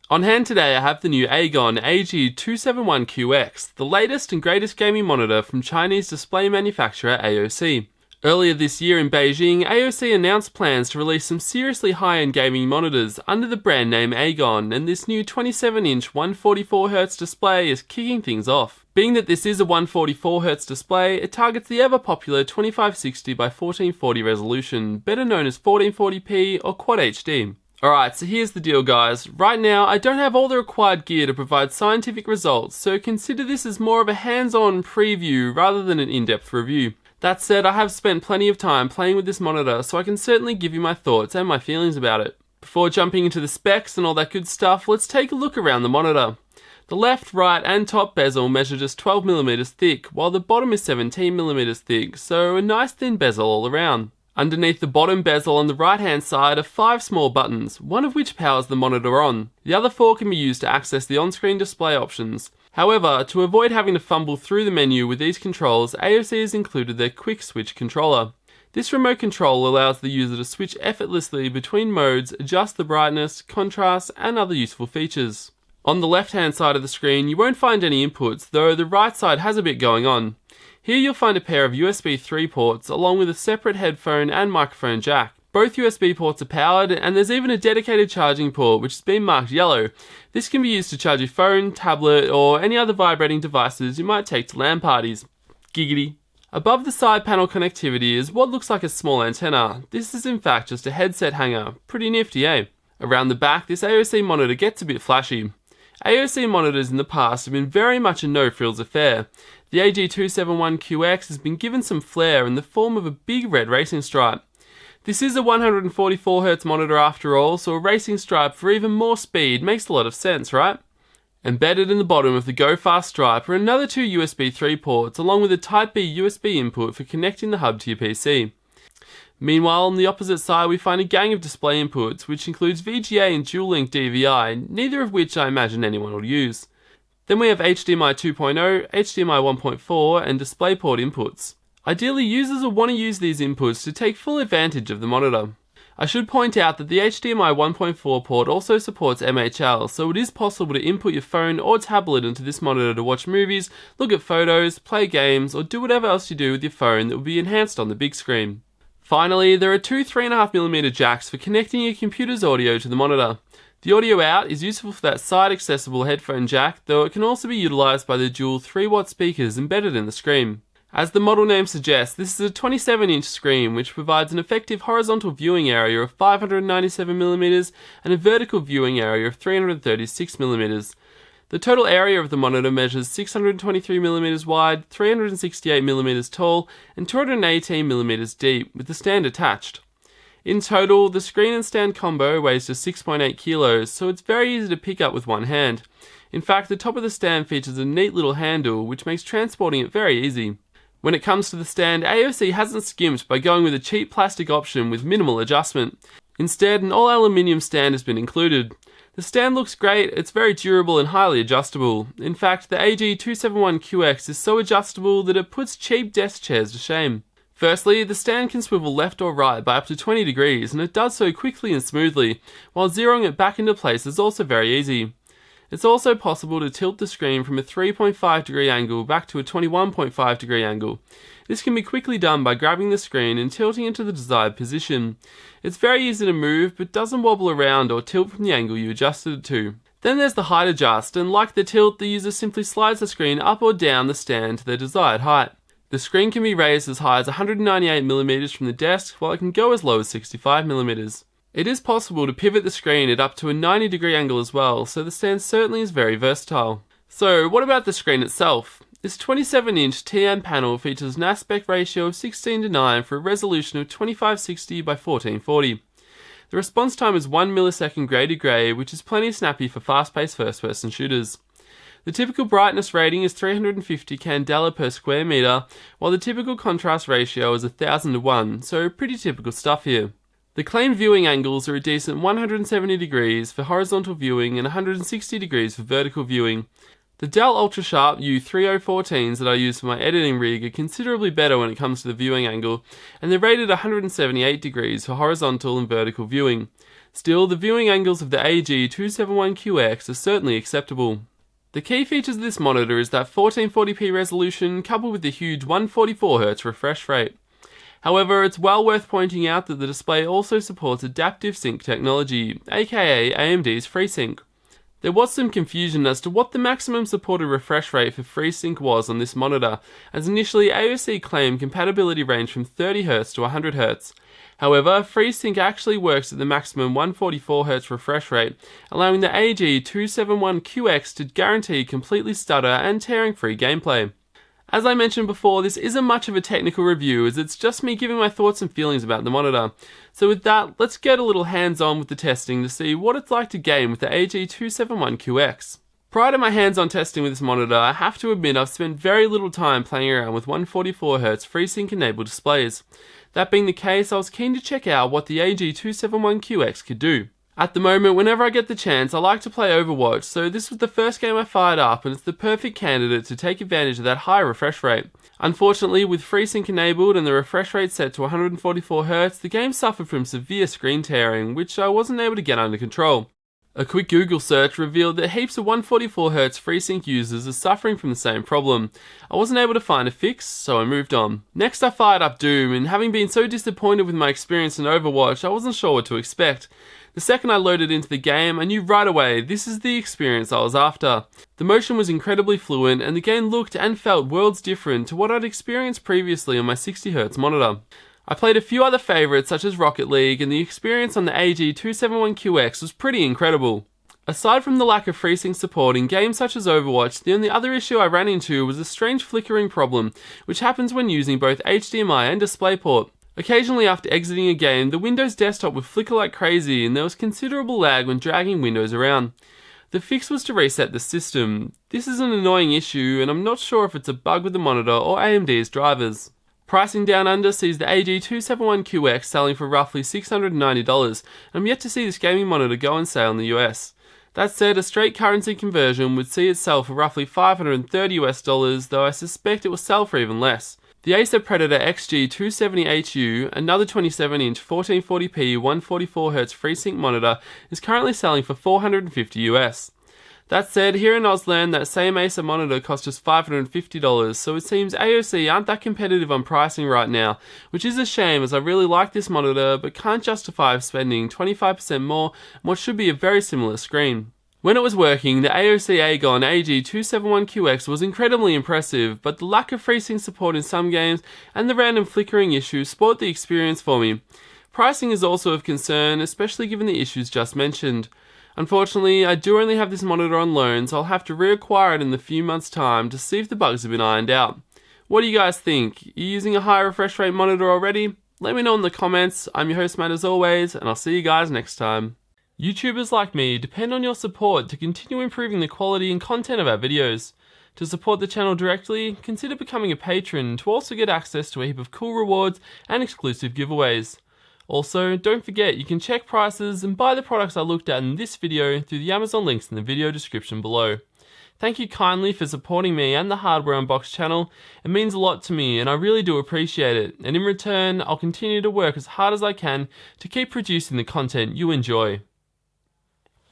On hand today I have the new Agon AG271QX, the latest and greatest gaming monitor from Chinese display manufacturer AOC. Earlier this year in Beijing, AOC announced plans to release some seriously high-end gaming monitors under the brand name Agon, and this new 27-inch 144Hz display is kicking things off. Being that this is a 144Hz display, it targets the ever-popular 2560 by 1440 resolution, better known as 1440p or Quad HD. Alright, so here's the deal guys. Right now, I don't have all the required gear to provide scientific results, so consider this as more of a hands-on preview rather than an in-depth review. That said, I have spent plenty of time playing with this monitor, so I can certainly give you my thoughts and my feelings about it. Before jumping into the specs and all that good stuff, let's take a look around the monitor. The left, right and top bezel measure just 12mm thick, while the bottom is 17mm thick, so a nice thin bezel all around. Underneath the bottom bezel on the right hand side are 5 small buttons, one of which powers the monitor on. The other 4 can be used to access the on-screen display options. However, to avoid having to fumble through the menu with these controls, AOC has included their quick switch controller. This remote control allows the user to switch effortlessly between modes, adjust the brightness, contrast and other useful features. On the left hand side of the screen you won't find any inputs, though the right side has a bit going on. Here you'll find a pair of USB 3 ports along with a separate headphone and microphone jack. Both USB ports are powered and there's even a dedicated charging port which has been marked yellow. This can be used to charge your phone, tablet or any other vibrating devices you might take to LAN parties. Giggity. Above the side panel connectivity is what looks like a small antenna. This is in fact just a headset hanger. Pretty nifty, eh? Around the back this AOC monitor gets a bit flashy. AOC monitors in the past have been very much a no-frills affair. The AG271QX has been given some flair in the form of a big red racing stripe. This is a 144Hz monitor after all, so a racing stripe for even more speed makes a lot of sense, right? Embedded in the bottom of the Go Fast stripe are another 2 USB 3 ports along with a Type-B USB input for connecting the hub to your PC. Meanwhile, on the opposite side we find a gang of display inputs, which includes VGA and dual-link DVI, neither of which I imagine anyone will use. Then we have HDMI 2.0, HDMI 1.4 and DisplayPort inputs. Ideally, users will want to use these inputs to take full advantage of the monitor. I should point out that the HDMI 1.4 port also supports MHL, so it is possible to input your phone or tablet into this monitor to watch movies, look at photos, play games, or do whatever else you do with your phone that will be enhanced on the big screen. Finally, there are 2 3.5mm jacks for connecting your computer's audio to the monitor. The audio out is useful for that side-accessible headphone jack, though it can also be utilised by the dual 3-watt speakers embedded in the screen. As the model name suggests, this is a 27-inch screen which provides an effective horizontal viewing area of 597mm and a vertical viewing area of 336mm. The total area of the monitor measures 623mm wide, 368mm tall and 218mm deep, with the stand attached. In total, the screen and stand combo weighs just 6.8 kilos, so it's very easy to pick up with one hand. In fact, the top of the stand features a neat little handle, which makes transporting it very easy. When it comes to the stand, AOC hasn't skimped by going with a cheap plastic option with minimal adjustment. Instead, an all-aluminium stand has been included. The stand looks great, it's very durable and highly adjustable. In fact, the AG271QX is so adjustable that it puts cheap desk chairs to shame. Firstly, the stand can swivel left or right by up to 20 degrees, and it does so quickly and smoothly, while zeroing it back into place is also very easy. It's also possible to tilt the screen from a 3.5 degree angle back to a 21.5 degree angle. This can be quickly done by grabbing the screen and tilting it to the desired position. It's very easy to move, but doesn't wobble around or tilt from the angle you adjusted it to. Then there's the height adjust, and like the tilt, the user simply slides the screen up or down the stand to their desired height. The screen can be raised as high as 198mm from the desk, while it can go as low as 65mm. It is possible to pivot the screen at up to a 90 degree angle as well, so the stand certainly is very versatile. So what about the screen itself? This 27-inch TN panel features an aspect ratio of 16:9 for a resolution of 2560 by 1440. The response time is 1 millisecond grey to grey, which is plenty snappy for fast-paced first-person shooters. The typical brightness rating is 350 candela per square meter, while the typical contrast ratio is 1000:1, so pretty typical stuff here. The claimed viewing angles are a decent 170 degrees for horizontal viewing and 160 degrees for vertical viewing. The Dell Ultrasharp U3014s that I use for my editing rig are considerably better when it comes to the viewing angle, and they're rated 178 degrees for horizontal and vertical viewing. Still, the viewing angles of the AG271QX are certainly acceptable. The key features of this monitor is that 1440p resolution coupled with the huge 144Hz refresh rate. However, it's well worth pointing out that the display also supports adaptive sync technology, aka AMD's FreeSync. There was some confusion as to what the maximum supported refresh rate for FreeSync was on this monitor, as initially AOC claimed compatibility range from 30Hz to 100Hz. However, FreeSync actually works at the maximum 144Hz refresh rate, allowing the AG271QX to guarantee completely stutter and tearing-free gameplay. As I mentioned before, this isn't much of a technical review as it's just me giving my thoughts and feelings about the monitor. So with that, let's get a little hands-on with the testing to see what it's like to game with the AG271QX. Prior to my hands-on testing with this monitor, I have to admit I've spent very little time playing around with 144Hz FreeSync enabled displays. That being the case, I was keen to check out what the AG271QX could do. At the moment, whenever I get the chance, I like to play Overwatch, so this was the first game I fired up and it's the perfect candidate to take advantage of that high refresh rate. Unfortunately, with FreeSync enabled and the refresh rate set to 144Hz, the game suffered from severe screen tearing, which I wasn't able to get under control. A quick Google search revealed that heaps of 144Hz FreeSync users are suffering from the same problem. I wasn't able to find a fix, so I moved on. Next I fired up Doom, and having been so disappointed with my experience in Overwatch, I wasn't sure what to expect. The second I loaded into the game, I knew right away this is the experience I was after. The motion was incredibly fluent, and the game looked and felt worlds different to what I'd experienced previously on my 60Hz monitor. I played a few other favourites such as Rocket League, and the experience on the AG271QX was pretty incredible. Aside from the lack of FreeSync support in games such as Overwatch, the only other issue I ran into was a strange flickering problem, which happens when using both HDMI and DisplayPort. Occasionally after exiting a game, the Windows desktop would flicker like crazy and there was considerable lag when dragging Windows around. The fix was to reset the system. This is an annoying issue and I'm not sure if it's a bug with the monitor or AMD's drivers. Pricing down under sees the AG271QX selling for roughly $690 and I'm yet to see this gaming monitor go on sale in the US. That said, a straight currency conversion would see it sell for roughly $530 though I suspect it will sell for even less. The Acer Predator XG270HU, another 27-inch 1440p 144Hz FreeSync monitor, is currently selling for $450 US. That said, here in Auslan, that same Acer monitor cost us $550, so it seems AOC aren't that competitive on pricing right now, which is a shame as I really like this monitor but can't justify spending 25% more on what should be a very similar screen. When it was working, the AOC Agon AG271QX was incredibly impressive, but the lack of FreeSync support in some games and the random flickering issues spoiled the experience for me. Pricing is also of concern, especially given the issues just mentioned. Unfortunately, I do only have this monitor on loan, so I'll have to reacquire it in a few months' time to see if the bugs have been ironed out. What do you guys think? Are you using a high refresh rate monitor already? Let me know in the comments. I'm your host Matt as always, and I'll see you guys next time. YouTubers like me depend on your support to continue improving the quality and content of our videos. To support the channel directly, consider becoming a patron to also get access to a heap of cool rewards and exclusive giveaways. Also, don't forget you can check prices and buy the products I looked at in this video through the Amazon links in the video description below. Thank you kindly for supporting me and the Hardware Unboxed channel. It means a lot to me and I really do appreciate it, and in return I'll continue to work as hard as I can to keep producing the content you enjoy.